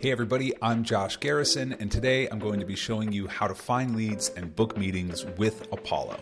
Hey everybody, I'm Josh Garrison, and today I'm going to be showing you how to find leads and book meetings with Apollo.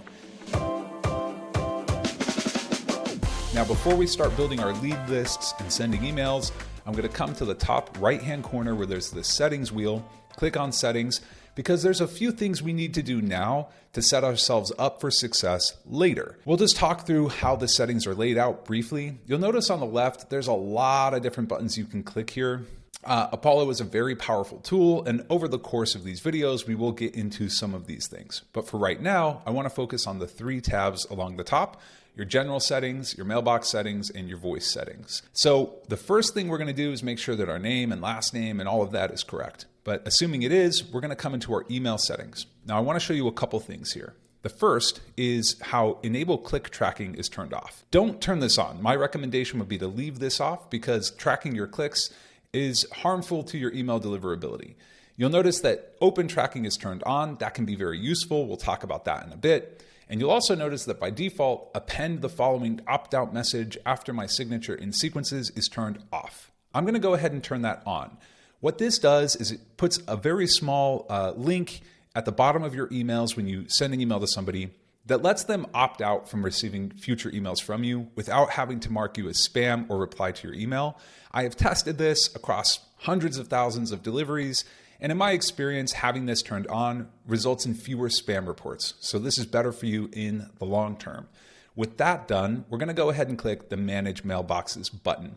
Now, before we start building our lead lists and sending emails, I'm going to come to the top right-hand corner where there's the settings wheel, click on settings, because there's a few things we need to do now to set ourselves up for success later. We'll just talk through how the settings are laid out briefly. You'll notice on the left, there's a lot of different buttons you can click here. Apollo is a very powerful tool, and over the course of these videos, we will get into some of these things. But for right now, I want to focus on the three tabs along the top: your general settings, your mailbox settings, and your voice settings. So the first thing we're going to do is make sure that our name and last name and all of that is correct. But assuming it is, we're going to come into our email settings. Now I want to show you a couple things here. The first is how enable click tracking is turned off. Don't turn this on. My recommendation would be to leave this off because tracking your clicks is harmful to your email deliverability. You'll notice that open tracking is turned on. That can be very useful. We'll talk about that in a bit. And you'll also notice that by default, append the following opt-out message after my signature in sequences is turned off. I'm going to go ahead and turn that on. What this does is it puts a very small link at the bottom of your emails when you send an email to somebody that lets them opt out from receiving future emails from you without having to mark you as spam or reply to your email. I have tested this across hundreds of thousands of deliveries, and in my experience, having this turned on results in fewer spam reports. So this is better for you in the long term. With that done, we're going to go ahead and click the Manage Mailboxes button.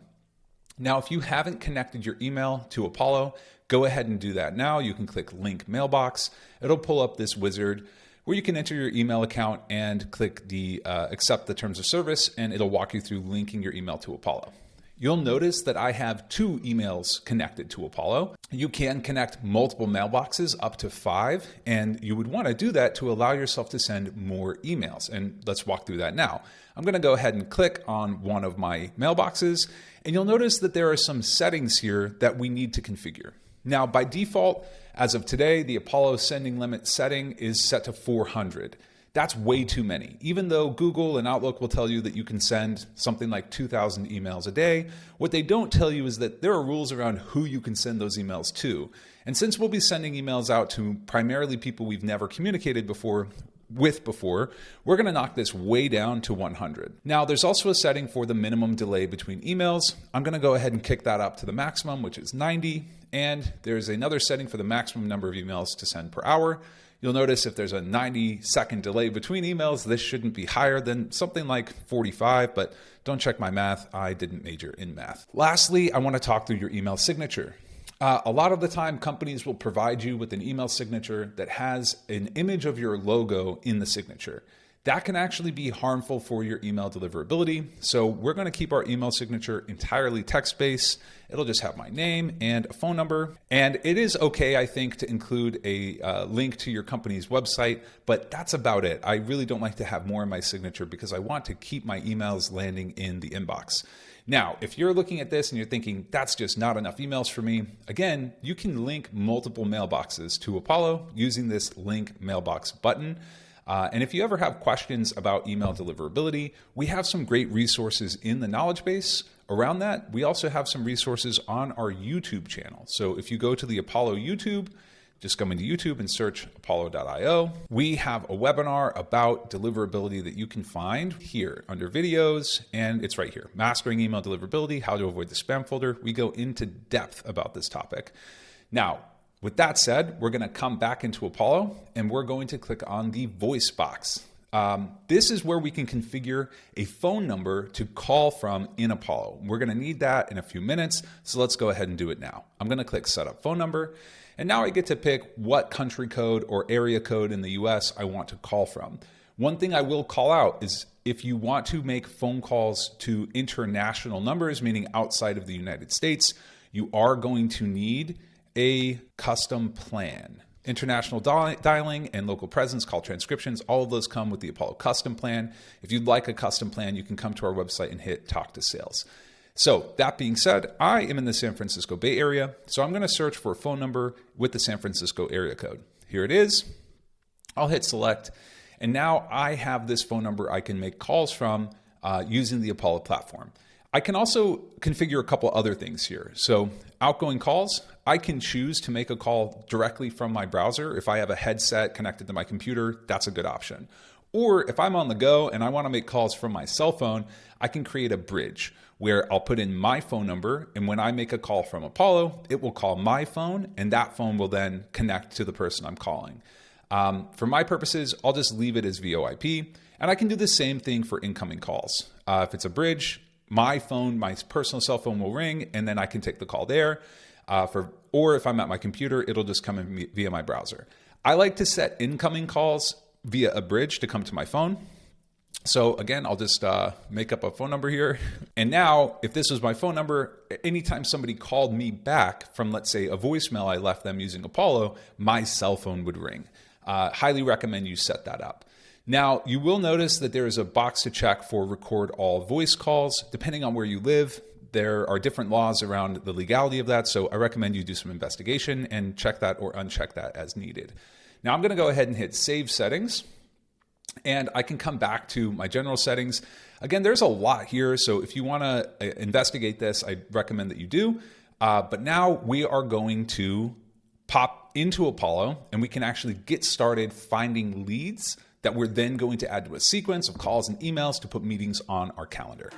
Now, if you haven't connected your email to Apollo, go ahead and do that now. You can click Link Mailbox. It'll pull up this wizard where you can enter your email account and click the Accept the Terms of Service, and it'll walk you through linking your email to Apollo. You'll notice that I have 2 emails connected to Apollo. You can connect multiple mailboxes up to 5, and you would want to do that to allow yourself to send more emails. And let's walk through that now. I'm going to go ahead and click on one of my mailboxes, and you'll notice that there are some settings here that we need to configure. Now, by default, as of today, the Apollo sending limit setting is set to 400. That's way too many. Even though Google and Outlook will tell you that you can send something like 2,000 emails a day, what they don't tell you is that there are rules around who you can send those emails to. And since we'll be sending emails out to primarily people we've never communicated with before, we're going to knock this way down to 100. Now, there's also a setting for the minimum delay between emails. I'm going to go ahead and kick that up to the maximum, which is 90. And there's another setting for the maximum number of emails to send per hour. You'll notice if there's a 90-second delay between emails, this shouldn't be higher than something like 45, but don't check my math. I didn't major in math. Lastly, I want to talk through your email signature. A lot of the time, companies will provide you with an email signature that has an image of your logo in the signature. That can actually be harmful for your email deliverability. So we're going to keep our email signature entirely text-based. It'll just have my name and a phone number. And it is okay, I think, to include a link to your company's website, but that's about it. I really don't like to have more in my signature because I want to keep my emails landing in the inbox. Now, if you're looking at this and you're thinking, that's just not enough emails for me, again, you can link multiple mailboxes to Apollo using this Link Mailbox button. And if you ever have questions about email deliverability, we have some great resources in the knowledge base around that. We also have some resources on our YouTube channel. So if you go to the Apollo YouTube, just come into YouTube and search apollo.io. We have a webinar about deliverability that you can find here under videos, and it's right here. Mastering email deliverability, how to avoid the spam folder. We go into depth about this topic. Now, with that said, we're going to come back into Apollo and we're going to click on the voice box. This is where we can configure a phone number to call from in Apollo. We're going to need that in a few minutes, so let's go ahead and do it now. I'm going to click Set Up Phone Number, and now I get to pick what country code or area code in the US I want to call from. One thing I will call out is if you want to make phone calls to international numbers, meaning outside of the United States, you are going to need a custom plan. International dialing and local presence, call transcriptions, all of those come with the Apollo custom plan. If you'd like a custom plan, you can come to our website and hit Talk to Sales. So that being said, I am in the San Francisco Bay Area, so I'm going to search for a phone number with the San Francisco area code. Here it is. I'll hit select, and now I have this phone number I can make calls from using the Apollo platform. I can also configure a couple other things here. So outgoing calls, I can choose to make a call directly from my browser. If I have a headset connected to my computer, that's a good option. Or if I'm on the go and I want to make calls from my cell phone, I can create a bridge where I'll put in my phone number, and when I make a call from Apollo, it will call my phone, and that phone will then connect to the person I'm calling. For my purposes, I'll just leave it as VoIP, and I can do the same thing for incoming calls. If it's a bridge, my phone, my personal cell phone will ring, and then I can take the call there. Or if I'm at my computer, it'll just come in via my browser. I like to set incoming calls via a bridge to come to my phone. So again, I'll just make up a phone number here. And now, if this was my phone number, anytime somebody called me back from, let's say, a voicemail I left them using Apollo, my cell phone would ring. Highly recommend you set that up. Now, you will notice that there is a box to check for record all voice calls. Depending on where you live, there are different laws around the legality of that. So I recommend you do some investigation and check that or uncheck that as needed. Now I'm going to go ahead and hit Save Settings, and I can come back to my general settings. Again, there's a lot here, so if you want to investigate this, I recommend that you do. But now we are going to pop into Apollo, and we can actually get started finding leads that we're then going to add to a sequence of calls and emails to put meetings on our calendar.